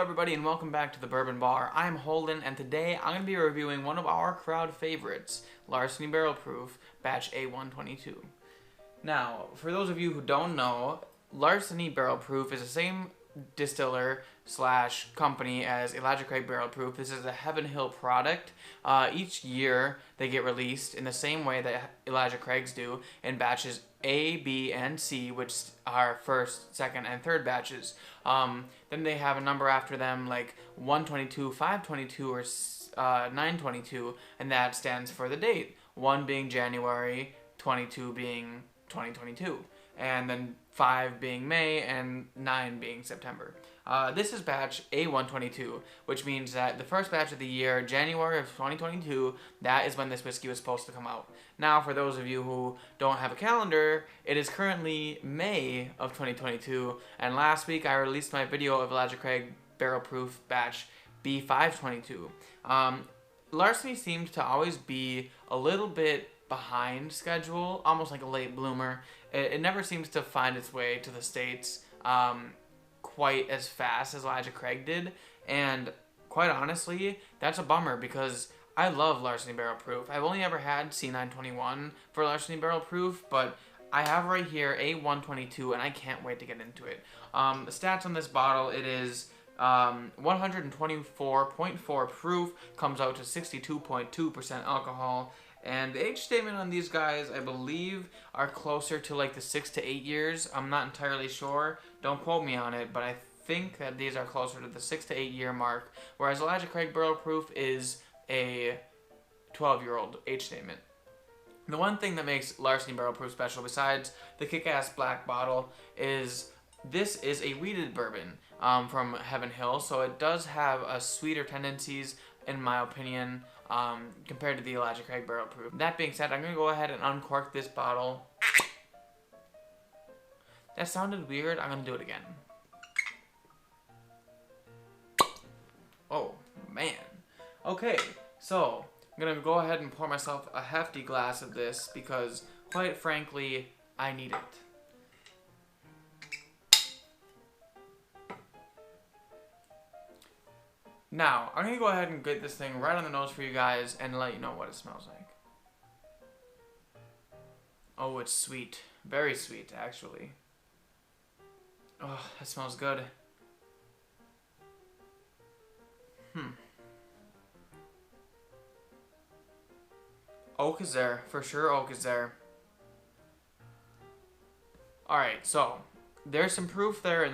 everybody and welcome back to the Bourbon Bar. I'm Holden and today I'm going to be reviewing one of our crowd favorites, Larceny Barrel Proof Batch A122. Now, for those of you who don't know, Larceny Barrel Proof is the same distiller slash company as Elijah Craig Barrel Proof. This is a Heaven Hill product. Each year they get released in the same way that Elijah Craig's do in batches A, B, and C, which are first, second, and third batches. Then they have a number after them like 122, 522, or 922, and that stands for the date. 1 being January, 22 being 2022, and then 5 being May, and 9 being September. This is batch A122, which means that the first batch of the year, January of 2022, that is when this whiskey was supposed to come out. Now, for those of you who don't have a calendar, it is currently May of 2022, and last week I released my video of Elijah Craig Barrel Proof batch B522. Larceny seems to always be a little bit behind schedule, almost like a late bloomer. It never seems to find its way to the States quite as fast as Elijah Craig did, and quite honestly, that's a bummer because I love Larceny Barrel Proof. I've only ever had C921 for Larceny Barrel Proof, but I have right here A122, and I can't wait to get into it. The stats on this bottle, it is 124.4 proof, comes out to 62.2% alcohol, and the age statement on these guys, I believe, are closer to like the 6 to 8 years. I'm not entirely sure. Don't quote me on it, but I think that these are closer to the 6 to 8 year mark, whereas Elijah Craig Barrel Proof is a 12-year-old age statement. The one thing that makes Larceny Barrel Proof special, besides the kick-ass black bottle, is this is a wheated bourbon from Heaven Hill, so it does have a sweeter tendencies, in my opinion, compared to the Elijah Craig Barrel Proof. That being said, I'm going to go ahead and uncork this bottle. That sounded weird. I'm going to do it again. Oh, man. Okay, so I'm going to go ahead and pour myself a hefty glass of this because, quite frankly, I need it. Now, I'm going to go ahead and get this thing right on the nose for you guys and let you know what it smells like. Oh, it's sweet. Very sweet, actually. Oh, that smells good. Oak is there. For sure, oak is there. Alright, so there's some proof there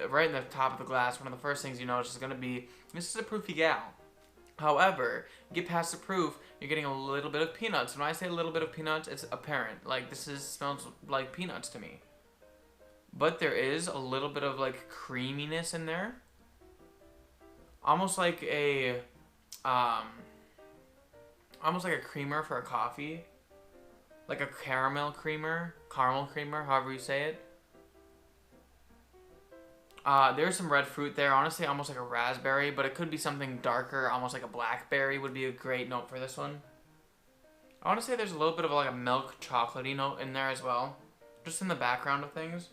right in the top of the glass. One of the first things you notice is going to be, this is a proofy gal. However, you get past the proof, you're getting a little bit of peanuts. When I say a little bit of peanuts, it's apparent. Like, smells like peanuts to me. But there is a little bit of, like, creaminess in there. Almost like a creamer for a coffee. Like a caramel creamer, however you say it. There's some red fruit there, honestly almost like a raspberry, but it could be something darker, almost like a blackberry would be a great note for this one. I want to say there's a little bit of like a milk chocolatey note in there as well, just in the background of things.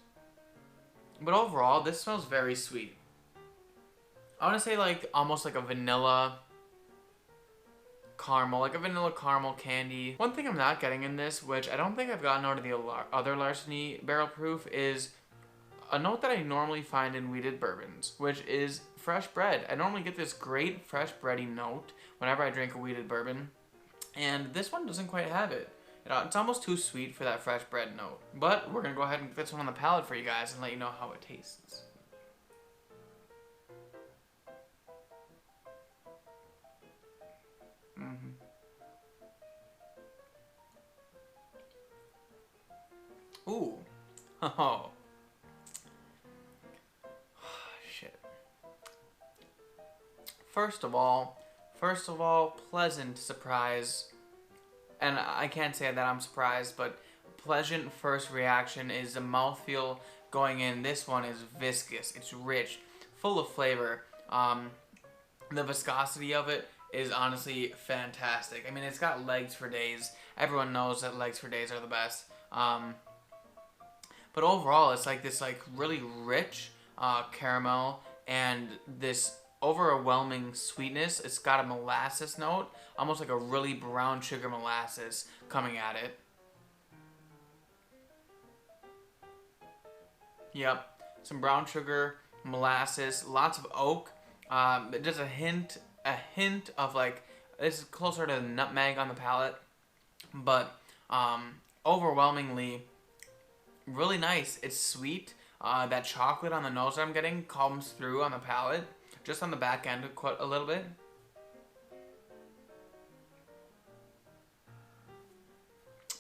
But overall, this smells very sweet. I want to say like almost like a vanilla caramel, like a vanilla caramel candy. One thing I'm not getting in this, which I don't think I've gotten out of the other Larceny Barrel Proof, is a note that I normally find in wheated bourbons, which is fresh bread. I normally get this great fresh bready note whenever I drink a wheated bourbon, and this one doesn't quite have it. It's almost too sweet for that fresh bread note. But we're going to go ahead and get this one on the palate for you guys and let you know how it tastes. Ooh. Oh. Shit. First of all, pleasant surprise. And I can't say that I'm surprised, but pleasant first reaction is the mouthfeel going in. This one is viscous. It's rich, full of flavor. The viscosity of it is honestly fantastic. I mean, it's got legs for days. Everyone knows that legs for days are the best. But overall, it's like this like really rich caramel and this overwhelming sweetness. It's got a molasses note, almost like a really brown sugar molasses coming at it. Yep, some brown sugar, molasses, lots of oak. Just a hint of like, this is closer to nutmeg on the palate, but overwhelmingly really nice. It's sweet. That chocolate on the nose that I'm getting comes through on the palate, just on the back end quite a little bit.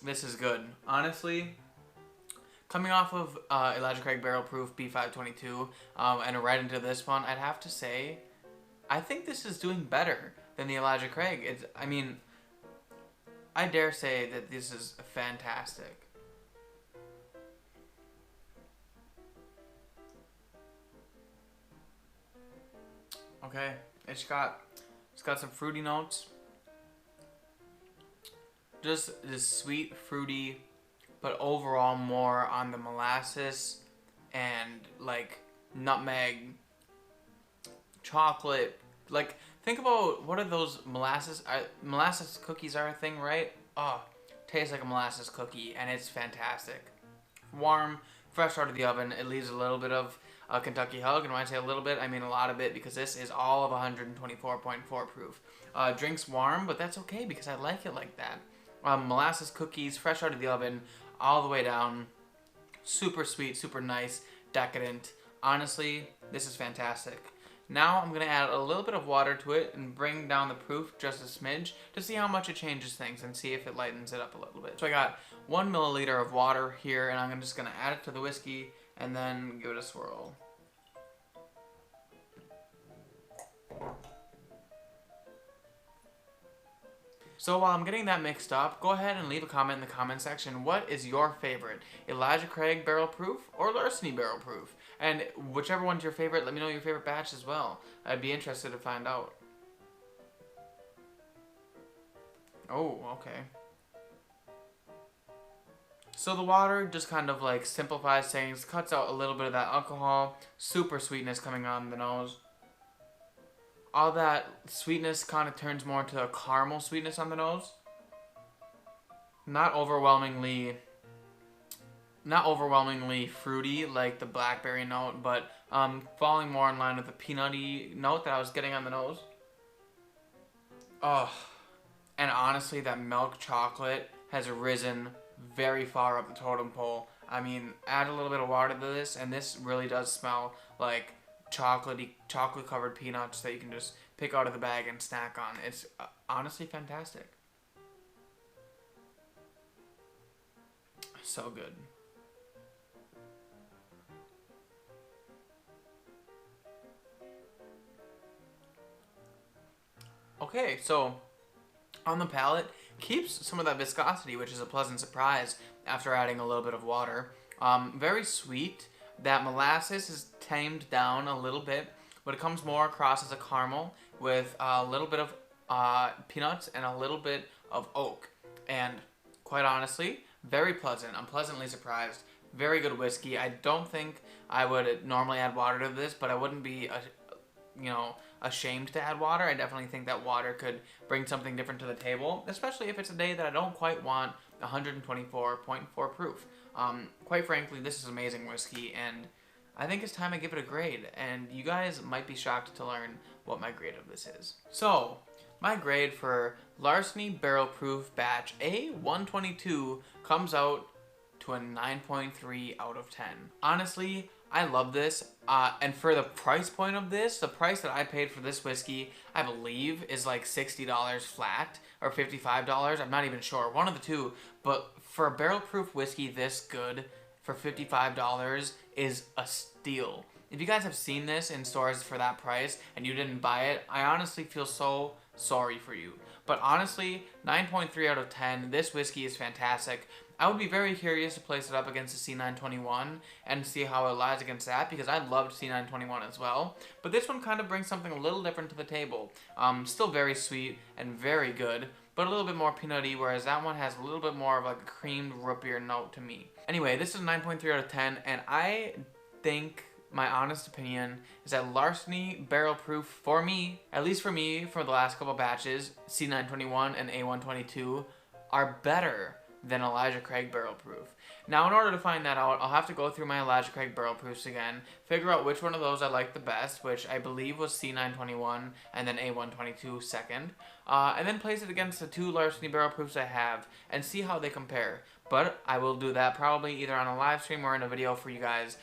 This is good. Honestly, coming off of Elijah Craig Barrel Proof B522 and right into this one, I'd have to say, I think this is doing better than the Elijah Craig. I mean, I dare say that this is fantastic. Okay, it's got some fruity notes. Just this sweet, fruity, but overall more on the molasses and like nutmeg, chocolate. Like, think about, what are those molasses? Molasses cookies are a thing, right? Oh, tastes like a molasses cookie, and it's fantastic. Warm, fresh out of the oven. It leaves a little bit of a Kentucky hug, and when I say a little bit, I mean a lot of it, because this is all of 124.4 proof. Drinks warm, but that's okay because I like it like that. Molasses cookies, fresh out of the oven, all the way down. Super sweet, super nice, decadent. Honestly, this is fantastic. Now I'm going to add a little bit of water to it and bring down the proof just a smidge to see how much it changes things and see if it lightens it up a little bit. So I got 1 milliliter of water here, and I'm just going to add it to the whiskey and then give it a swirl. So while I'm getting that mixed up, go ahead and leave a comment in the comment section. What is your favorite? Elijah Craig Barrel Proof or Larceny Barrel Proof? And whichever one's your favorite, let me know your favorite batch as well. I'd be interested to find out. Oh, okay. So the water just kind of like simplifies things, cuts out a little bit of that alcohol, super sweetness coming on the nose. All that sweetness kind of turns more into a caramel sweetness on the nose. Not overwhelmingly fruity like the blackberry note, but falling more in line with the peanutty note that I was getting on the nose. Oh, and honestly, that milk chocolate has risen very far up the totem pole. I mean, add a little bit of water to this, and this really does smell like chocolate covered peanuts that you can just pick out of the bag and snack on. It's honestly fantastic. So good. Okay, so on the palate, keeps some of that viscosity, which is a pleasant surprise after adding a little bit of water. Very sweet. That molasses is tamed down a little bit, but it comes more across as a caramel with a little bit of peanuts and a little bit of oak. And quite honestly, very pleasant. I'm pleasantly surprised. Very good whiskey. I don't think I would normally add water to this, but I wouldn't be ashamed to add water. I definitely think that water could bring something different to the table, especially if it's a day that I don't quite want 124.4 proof. Quite frankly, this is amazing whiskey, and I think it's time I give it a grade, and you guys might be shocked to learn what my grade of this is. So, my grade for Larceny Barrel Proof Batch A122 comes out to a 9.3 out of 10. Honestly, I love this, and for the price point of this, the price that I paid for this whiskey, I believe, is like $60 flat, or $55, I'm not even sure, one of the two, but for a barrel proof whiskey this good, for $55, is a steal. If you guys have seen this in stores for that price, and you didn't buy it, I honestly feel so sorry for you. But honestly, 9.3 out of 10, this whiskey is fantastic. I would be very curious to place it up against the C921 and see how it lies against that, because I loved C921 as well. But this one kind of brings something a little different to the table. Still very sweet and very good, but a little bit more peanutty, whereas that one has a little bit more of like a creamed root beer note to me. Anyway, this is a 9.3 out of 10, and I think my honest opinion is that Larceny Barrel Proof, for me, at least for me, for the last couple batches, C921 and A122, are better than Elijah Craig Barrel Proof. Now, in order to find that out, I'll have to go through my Elijah Craig Barrel Proofs again, figure out which one of those I like the best, which I believe was C921 and then A122 second, and then place it against the two Larceny Barrel Proofs I have and see how they compare. But I will do that probably either on a live stream or in a video for you guys,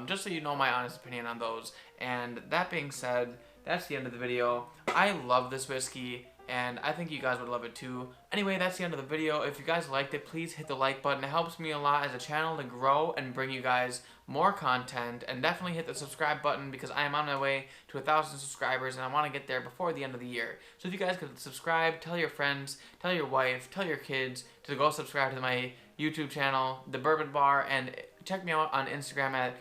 just so you know my honest opinion on those. And that being said, that's the end of the video. I love this whiskey, and I think you guys would love it too. Anyway, that's the end of the video. If you guys liked it, please hit the like button. It helps me a lot as a channel to grow and bring you guys more content. And definitely hit the subscribe button because I am on my way to 1,000 subscribers and I want to get there before the end of the year. So if you guys could subscribe, tell your friends, tell your wife, tell your kids to go subscribe to my YouTube channel, The Bourbon Bar, and check me out on Instagram at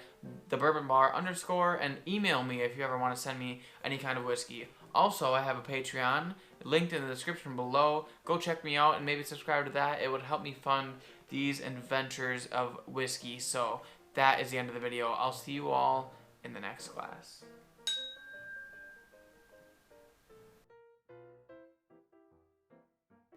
@thebourbonbar_ and email me if you ever want to send me any kind of whiskey. Also, I have a Patreon linked in the description below. Go check me out and maybe subscribe to that. It would help me fund these adventures of whiskey. So that is the end of the video. I'll see you all in the next class.